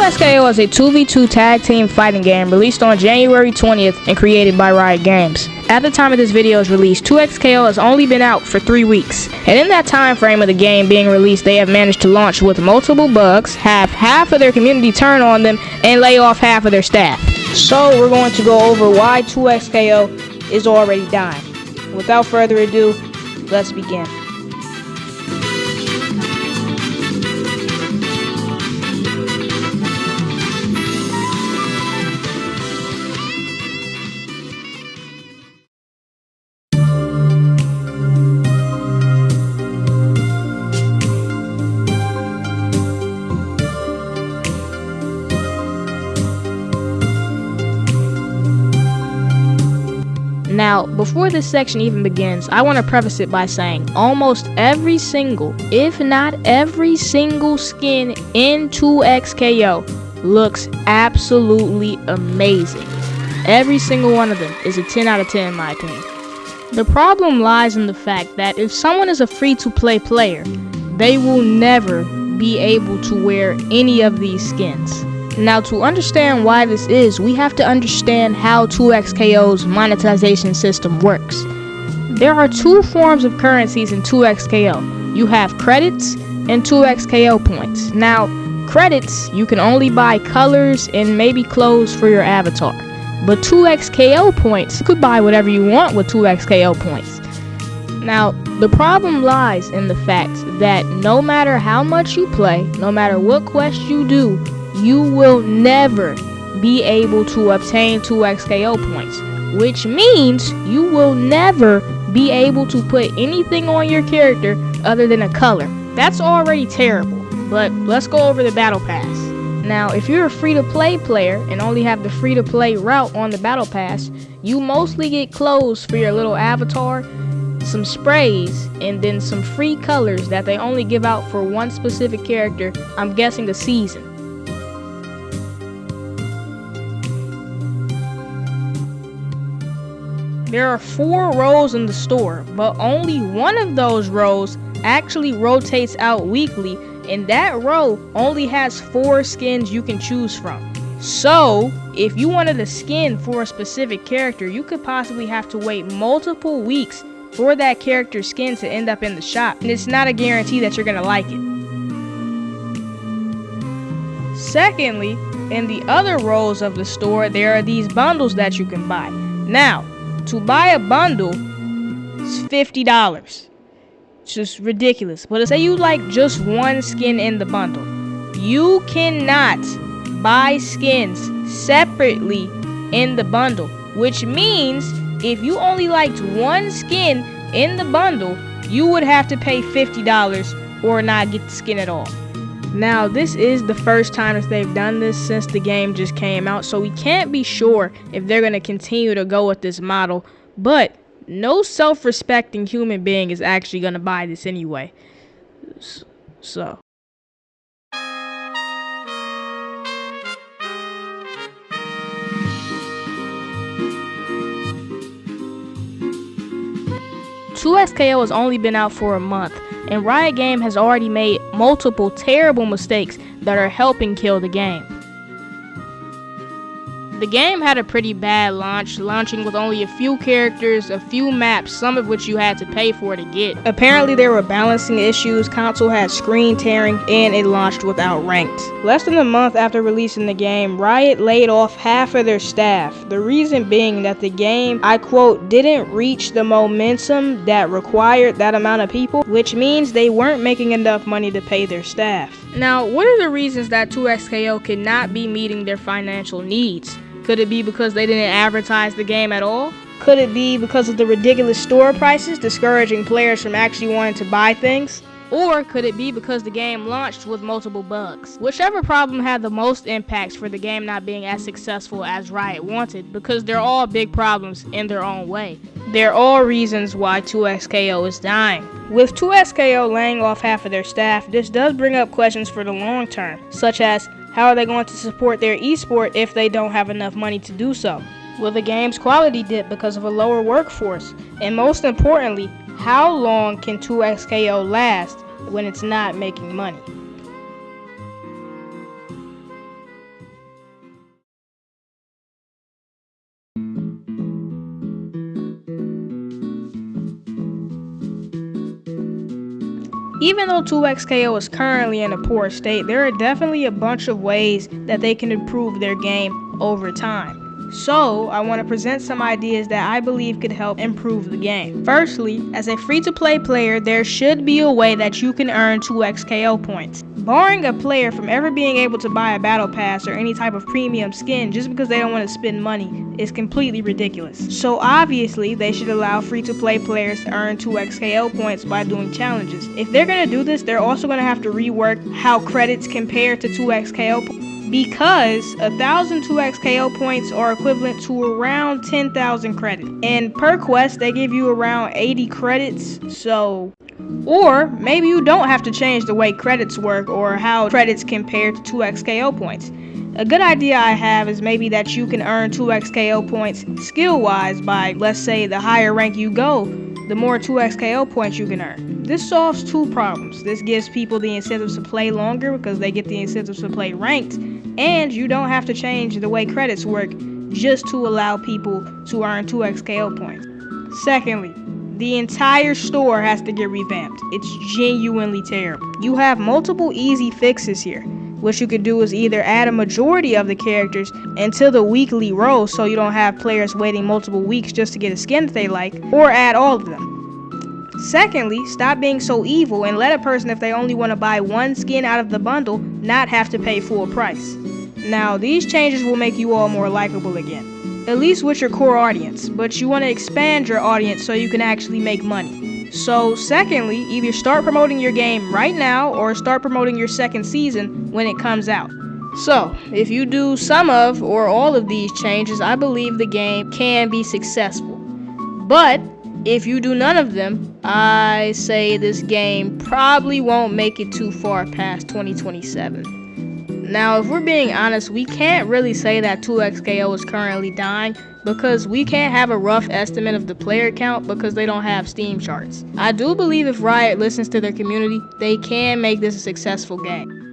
2XKO is a 2v2 tag team fighting game released on January 20th and created by Riot Games. At the time of this video's release, 2XKO has only been out for 3 weeks, and in that time frame of the game being released, they have managed to launch with multiple bugs, have half of their community turn on them, and lay off half of their staff. So we're going to go over why 2XKO is already dying. Without further ado, let's begin. Now, before this section even begins, I want to preface it by saying almost every single, if not every single skin in 2XKO looks absolutely amazing. Every single one of them is a 10 out of 10 in my opinion. The problem lies in the fact that if someone is a free-to-play player, they will never be able to wear any of these skins. Now, to understand why this is, we have to understand how 2XKO's monetization system works. There are 2 forms of currencies in 2XKO. You have credits and 2XKO points. Now, credits, you can only buy colors and maybe clothes for your avatar. But 2XKO points, you could buy whatever you want with 2XKO points. Now, the problem lies in the fact that no matter how much you play, no matter what quest you do, you will never be able to obtain 2XKO points, which means you will never be able to put anything on your character other than a color. That's already terrible, but let's go over the battle pass. Now, if you're a free-to-play player and only have the free-to-play route on the battle pass, you mostly get clothes for your little avatar, some sprays, and then some free colors that they only give out for one specific character, I'm guessing a season. There are 4 rows in the store, but only one of those rows actually rotates out weekly, and that row only has 4 skins you can choose from. So, if you wanted a skin for a specific character, you could possibly have to wait multiple weeks for that character's skin to end up in the shop, and it's not a guarantee that you're gonna like it. Secondly, in the other rows of the store, there are these bundles that you can buy. Now, to buy a bundle is $50. It's just ridiculous. But say you like just one skin in the bundle, you cannot buy skins separately in the bundle, which means if you only liked one skin in the bundle, you would have to pay $50 or not get the skin at all. Now, this is the first time that they've done this since the game just came out, so we can't be sure if they're going to continue to go with this model, but no self-respecting human being is actually going to buy this anyway. So. "2XKO has only been out for a month, and Riot Games has already made multiple terrible mistakes that are helping kill the game. The game had a pretty bad launch, launching with only a few characters, a few maps, some of which you had to pay for to get. Apparently there were balancing issues, console had screen tearing, and it launched without ranked. Less than a month after releasing the game, Riot laid off half of their staff. The reason being that the game, I quote, didn't reach the momentum that required that amount of people, which means they weren't making enough money to pay their staff. Now, what are the reasons that 2XKO could not be meeting their financial needs? Could it be because they didn't advertise the game at all? Could it be because of the ridiculous store prices, discouraging players from actually wanting to buy things? Or could it be because the game launched with multiple bugs? Whichever problem had the most impacts for the game not being as successful as Riot wanted, because they're all big problems in their own way. They're all reasons why 2XKO is dying. With 2XKO laying off half of their staff, this does bring up questions for the long term, such as, how are they going to support their esport if they don't have enough money to do so? Will the game's quality dip because of a lower workforce? And most importantly, how long can 2XKO last when it's not making money? Even though 2XKO is currently in a poor state, there are definitely a bunch of ways that they can improve their game over time. So, I want to present some ideas that I believe could help improve the game. Firstly, as a free-to-play player, there should be a way that you can earn 2XKO points. Barring a player from ever being able to buy a battle pass or any type of premium skin just because they don't want to spend money is completely ridiculous. So obviously, they should allow free-to-play players to earn 2XKO points by doing challenges. If they're going to do this, they're also going to have to rework how credits compare to 2XKO points, because 1,000 2XKO points are equivalent to around 10,000 credits. And per quest, they give you around 80 credits, so... Or maybe you don't have to change the way credits work or how credits compare to 2XKO points. A good idea I have is maybe that you can earn 2XKO points skill-wise by, let's say, the higher rank you go, the more 2XKO points you can earn. This solves two problems. This gives people the incentives to play longer because they get the incentives to play ranked, and you don't have to change the way credits work just to allow people to earn 2XKO points. Secondly, the entire store has to get revamped. It's genuinely terrible. You have multiple easy fixes here. What you could do is either add a majority of the characters into the weekly row so you don't have players waiting multiple weeks just to get a skin that they like, or add all of them. Secondly, stop being so evil and let a person, if they only want to buy one skin out of the bundle, not have to pay full price. Now, these changes will make you all more likable again, at least with your core audience, but you want to expand your audience so you can actually make money. So, secondly, either start promoting your game right now or start promoting your second season when it comes out. So, if you do some of or all of these changes, I believe the game can be successful. But if you do none of them, I say this game probably won't make it too far past 2027. Now, if we're being honest, we can't really say that 2XKO is currently dying because we can't have a rough estimate of the player count because they don't have Steam charts. I do believe if Riot listens to their community, they can make this a successful game.